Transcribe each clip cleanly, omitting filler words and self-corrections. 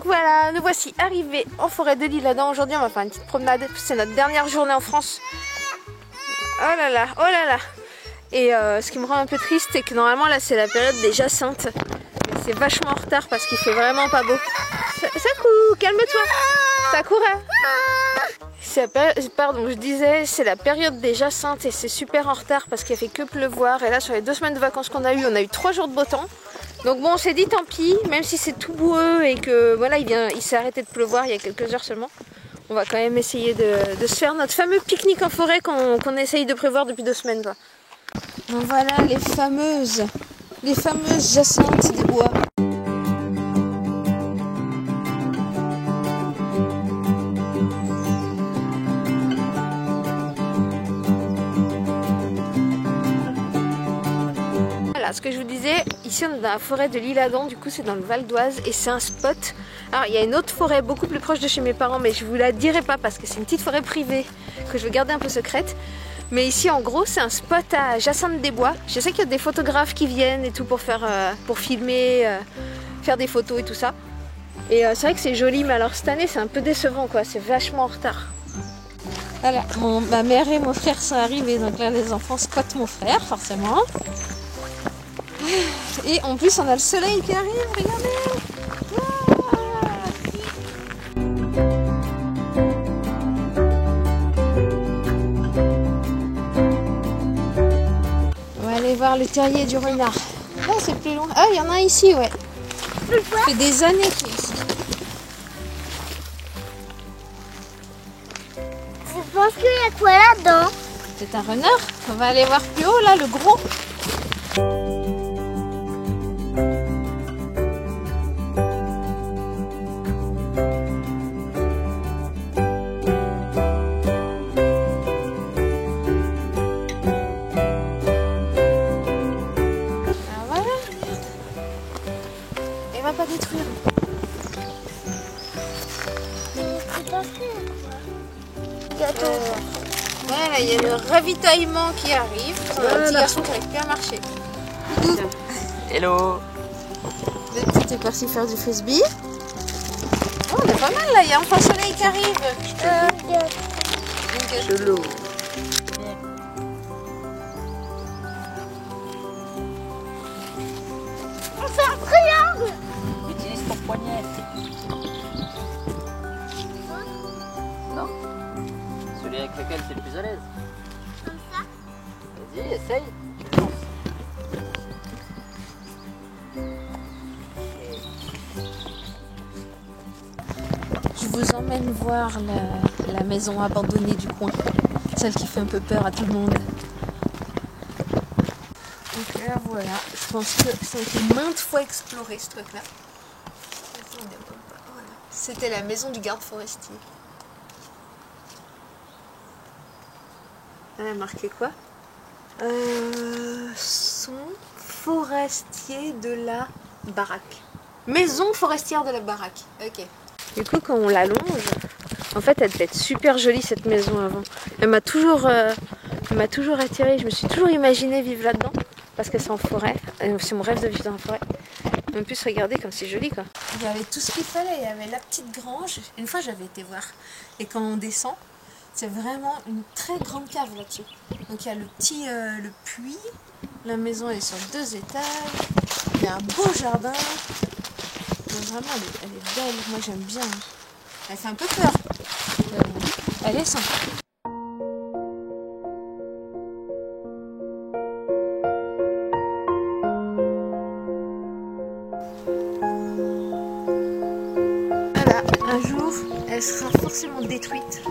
voilà, nous voici arrivés en forêt de l'Isle-Adam. Aujourd'hui on va faire une petite promenade, c'est notre dernière journée en France. Oh là là, oh là là. Et ce qui me rend un peu triste, c'est que normalement là c'est la période des jacinthes. C'est vachement en retard parce qu'il fait vraiment pas beau. Sakou, calme-toi. Sakura. Pardon, je disais, c'est la période des jacinthes et c'est super en retard parce qu'il fait que pleuvoir. Et là sur les 2 semaines de vacances qu'on a eu, on a eu 3 jours de beau temps. Donc bon, on s'est dit tant pis, même si c'est tout boueux et que voilà, il s'est arrêté de pleuvoir il y a quelques heures seulement. On va quand même essayer de se faire notre fameux pique-nique en forêt qu'on essaye de prévoir depuis 2 semaines. Quoi. Donc voilà les fameuses jacinthes des bois. Voilà, ce que je vous disais, ici on est dans la forêt de l'Isle-Adam, du coup c'est dans le Val d'Oise et c'est un spot. Alors il y a une autre forêt beaucoup plus proche de chez mes parents, mais je vous la dirai pas parce que c'est une petite forêt privée que je veux garder un peu secrète. Mais ici en gros c'est un spot à Jacinthe-des-Bois. Je sais qu'il y a des photographes qui viennent et tout pour filmer, faire des photos et tout ça. Et c'est vrai que c'est joli, mais alors cette année c'est un peu décevant quoi, c'est vachement en retard. Voilà, ma mère et mon frère sont arrivés, donc là les enfants spotent mon frère forcément. Et en plus on a le soleil qui arrive, regardez. On va aller voir le terrier du renard. Là c'est plus long. Ah il y en a un ici, ouais. Ça fait des années qu'il est ici. Je pense qu'il y a quoi là-dedans? C'est un renard. On va aller voir plus haut là, le gros. Pas détruire. Voilà, il y a le ravitaillement qui arrive. Un petit garçon qui n'arrive plus à marcher. Hello. Le petit est parti faire du frisbee. Oh, on est pas mal là, il y a enfin le soleil qui arrive. Hello. On fait un triangle. Utilise ton poignet. Non. Celui avec lequel tu es le plus à l'aise. Comme ça. Vas-y, essaye. Je vous emmène voir la maison abandonnée du coin. Celle qui fait un peu peur à tout le monde. Donc là voilà, je pense que ça a été maintes fois exploré ce truc là. C'était la maison du garde forestier. Elle a marqué quoi? Son forestier de la baraque. Maison forestière de la baraque. Ok. Du coup quand on l'allonge, en fait elle devait être super jolie cette maison avant. Elle m'a toujours attirée, je me suis toujours imaginé vivre là-dedans. Parce que c'est en forêt, c'est mon rêve de vivre dans la forêt. En plus, regardez comme c'est joli quoi. Il y avait tout ce qu'il fallait, il y avait la petite grange. Une fois j'avais été voir. Et quand on descend, c'est vraiment une très grande cave là-dessus. Donc il y a le puits, la maison est sur 2 étages, il y a un beau jardin. Donc, vraiment elle est belle, moi j'aime bien. Elle fait un peu peur. Elle est sympa. Un jour, elle sera forcément détruite.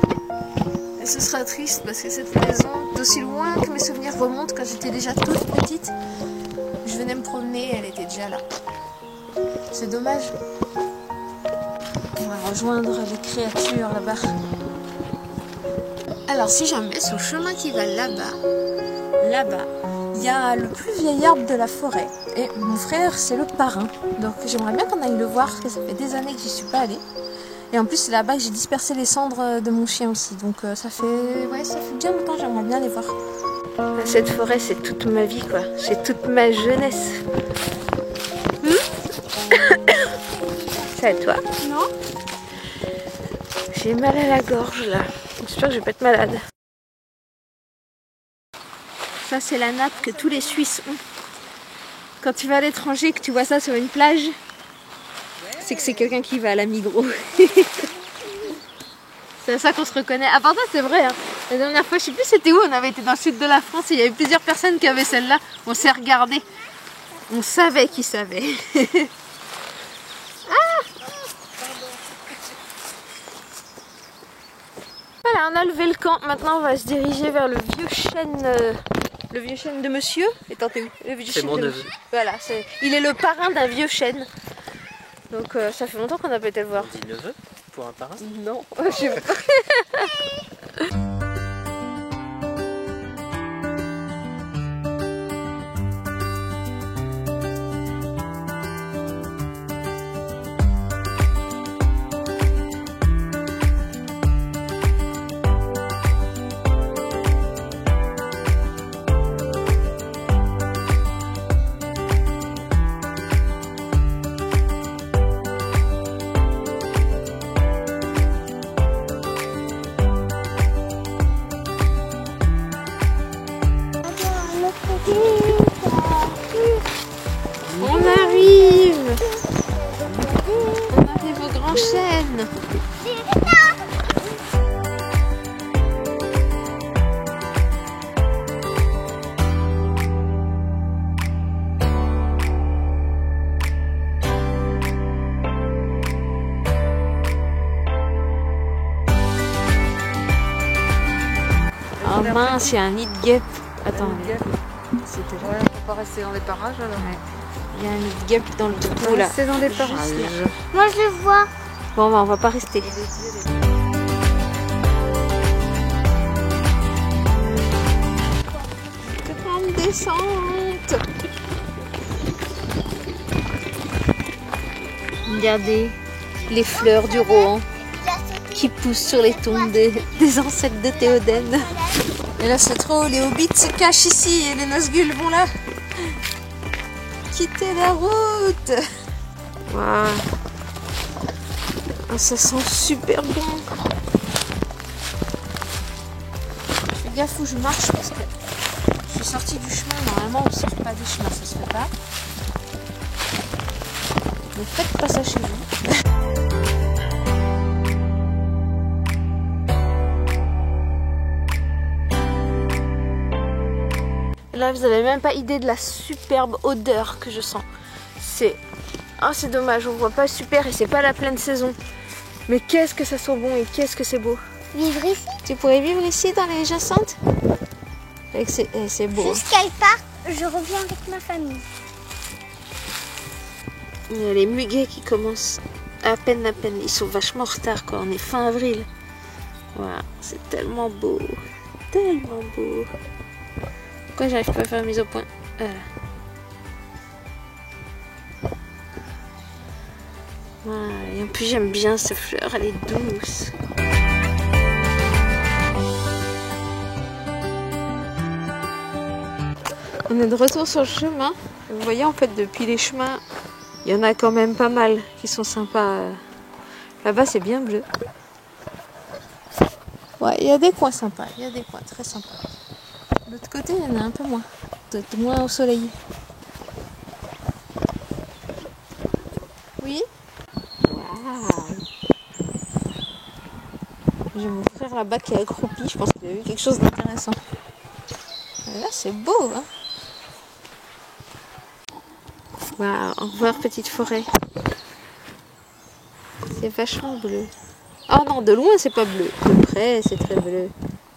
Et ce sera triste parce que cette maison, d'aussi loin que mes souvenirs remontent, quand j'étais déjà toute petite, je venais me promener et elle était déjà là. C'est dommage. On va rejoindre les créatures là-bas. Alors si jamais sur le chemin qui va là-bas, il y a le plus vieil arbre de la forêt. Et mon frère, c'est le parrain. Donc j'aimerais bien qu'on aille le voir parce que ça fait des années que j'y suis pas allée. Et en plus c'est là-bas que j'ai dispersé les cendres de mon chien aussi. Donc ça fait bien longtemps, j'aimerais bien les voir. Cette forêt c'est toute ma vie quoi. C'est toute ma jeunesse. Ça à toi? Non. J'ai mal à la gorge là. J'espère que je vais pas être malade. Ça c'est la nappe que tous les Suisses ont. Quand tu vas à l'étranger et que tu vois ça sur une plage, c'est que c'est quelqu'un qui va à la Migros. C'est à ça qu'on se reconnaît. Ah pardon, c'est vrai. Hein. La dernière fois, je sais plus c'était où, on avait été dans le sud de la France et il y avait plusieurs personnes qui avaient celle-là. On s'est regardé. On savait qui savait. Voilà, on a levé le camp. Maintenant, on va se diriger vers le vieux chêne de monsieur. Et tentez où? Le vieux C'est chêne mon de neveu. monsieur. Voilà, il est le parrain d'un vieux chêne. Donc ça fait longtemps qu'on n'a pas été le voir. On dit neveu pour un parrain? Non, je sais pas. On arrive au grand chêne. Oh mince, il y a un nid de guêpe. Attends, c'était là. Ouais, faut pas rester dans les parages alors. Ouais. Il y a un nid de guêpe dans le trou là. Rester dans les parages. Moi je vois. Bon, bah, on va pas rester. Grande descente. Regardez les fleurs du Rohan qui poussent sur les tombes des ancêtres de Théoden. Et là c'est trop, les hobbits se cachent ici et les Nazgûl vont là. Quittez la route. Waouh. Ah, ça sent super bon. Fais gaffe où je marche parce que je suis sortie du chemin. Normalement on ne sort pas des chemins, ça se fait pas. Ne faites pas ça chez vous. Là, vous n'avez même pas idée de la superbe odeur que je sens. C'est dommage, on voit pas super et c'est pas la pleine saison. Mais qu'est-ce que ça sent bon et qu'est-ce que c'est beau. Vivre ici. Tu pourrais vivre ici dans les Jacinthes? C'est beau. Jusqu'à part, je reviens avec ma famille. Il y a les muguets qui commencent à peine. Ils sont vachement en retard quoi, on est fin avril. Voilà, c'est tellement beau. Tellement beau. Pourquoi j'arrive pas à faire mise au point? Voilà. Et en plus j'aime bien cette fleur, elle est douce. On est de retour sur le chemin. Vous voyez en fait depuis les chemins, il y en a quand même pas mal qui sont sympas. Là-bas c'est bien bleu. Ouais, il y a des coins sympas, il y a des coins très sympas. De l'autre côté, il y en a un peu moins. Peut-être moins au soleil. Oui. Waouh. J'ai mon frère là-bas qui est accroupi. Je pense qu'il a vu quelque chose d'intéressant. Là, c'est beau, hein. Waouh. Au revoir, petite forêt. C'est vachement bleu. Oh non, de loin, c'est pas bleu. De près, c'est très bleu.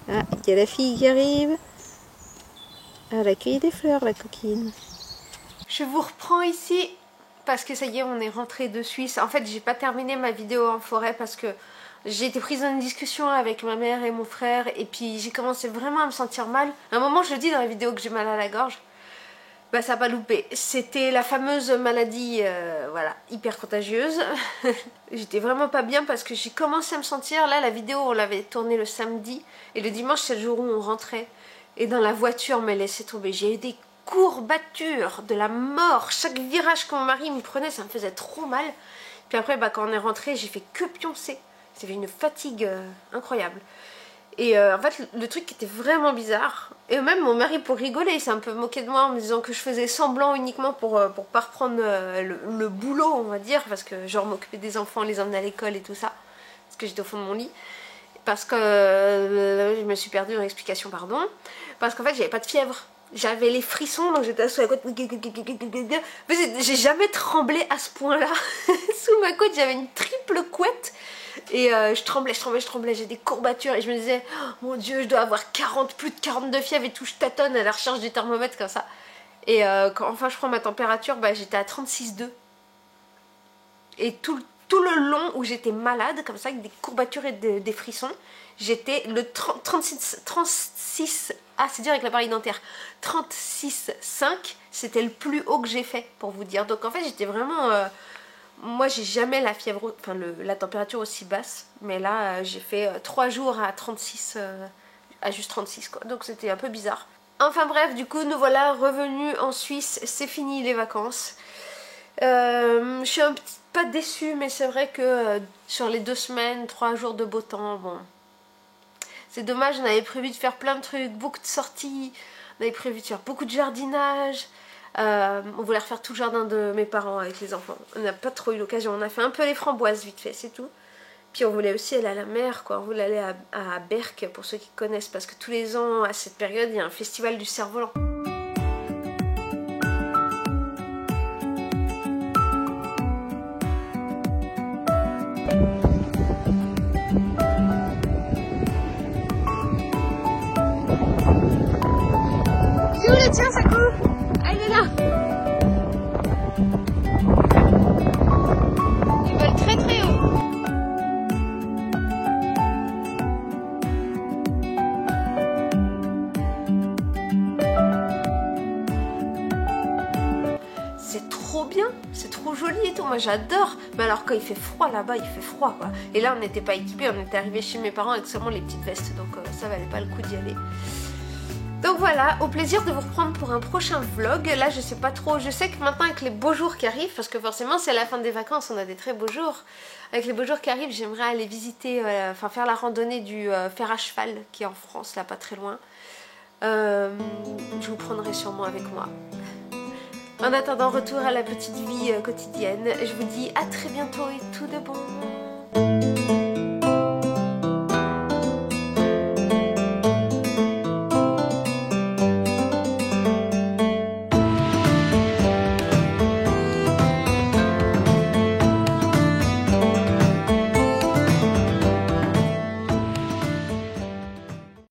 Ah, il y a la fille qui arrive. Elle a cueilli des fleurs, la coquine. Je vous reprends ici parce que ça y est, on est rentré de Suisse. En fait, j'ai pas terminé ma vidéo en forêt parce que j'ai été prise dans une discussion avec ma mère et mon frère et puis j'ai commencé vraiment à me sentir mal. À un moment, je le dis dans la vidéo que j'ai mal à la gorge. Bah, ça n'a pas loupé. C'était la fameuse maladie, voilà, hyper contagieuse. J'étais vraiment pas bien parce que j'ai commencé à me sentir. Là, la vidéo, on l'avait tournée le samedi et le dimanche, c'est le jour où on rentrait. Et dans la voiture, me laissait tomber. J'ai eu des courbatures de la mort. Chaque virage que mon mari me prenait, ça me faisait trop mal. Puis après, quand on est rentré, j'ai fait que pioncer. C'était une fatigue incroyable. Et en fait, le truc qui était vraiment bizarre, et même mon mari, pour rigoler, il s'est un peu moqué de moi en me disant que je faisais semblant uniquement pour pas reprendre le boulot, on va dire, parce que genre m'occuper des enfants, les emmener à l'école et tout ça, parce que j'étais au fond de mon lit. Parce que je me suis perdue dans l'explication, pardon. Parce qu'en fait, j'avais pas de fièvre. J'avais les frissons, donc j'étais sous la côte. J'ai jamais tremblé à ce point-là. Sous ma côte, j'avais une triple couette. Et je tremblais, j'ai des courbatures. Et je me disais, oh, mon Dieu, je dois avoir plus de 42 fièvres et tout. Je tâtonne à la recherche du thermomètre comme ça. Et quand enfin je prends ma température, j'étais à 36,2. Et tout le long où j'étais malade, comme ça, avec des courbatures et des frissons, j'étais le 36, ah c'est dur avec l'appareil dentaire, 36,5, c'était le plus haut que j'ai fait, pour vous dire. Donc en fait, j'étais vraiment... moi, j'ai jamais la fièvre, enfin la température aussi basse, mais là, j'ai fait 3 jours à 36, à juste 36, quoi. Donc c'était un peu bizarre. Enfin bref, du coup, nous voilà revenus en Suisse, c'est fini les vacances. Je suis un petit pas déçue, mais c'est vrai que sur les 2 semaines, 3 jours de beau temps, bon, c'est dommage. On avait prévu de faire plein de trucs, beaucoup de sorties, on avait prévu de faire beaucoup de jardinage, on voulait refaire tout le jardin de mes parents avec les enfants. On n'a pas trop eu l'occasion, on a fait un peu les framboises vite fait, c'est tout. Puis on voulait aussi aller à la mer, quoi. On voulait aller à Berck, pour ceux qui connaissent, parce que tous les ans, à cette période, il y a un festival du cerf-volant. Tiens, ça coupe. Ah, il est là. Il vole très très haut. C'est trop bien, c'est trop joli et tout, moi j'adore. Mais alors quand il fait froid là-bas, il fait froid quoi. Et là on n'était pas équipés, on était arrivé chez mes parents avec seulement les petites vestes, donc ça valait pas le coup d'y aller. Donc voilà, au plaisir de vous reprendre pour un prochain vlog. Là je sais pas trop, je sais que maintenant avec les beaux jours qui arrivent, parce que forcément c'est la fin des vacances, on a des très beaux jours. Avec les beaux jours qui arrivent, j'aimerais aller visiter, enfin faire la randonnée du fer à cheval qui est en France, là pas très loin. Je vous prendrai sûrement avec moi. En attendant, retour à la petite vie quotidienne. Je vous dis à très bientôt et tout de bon.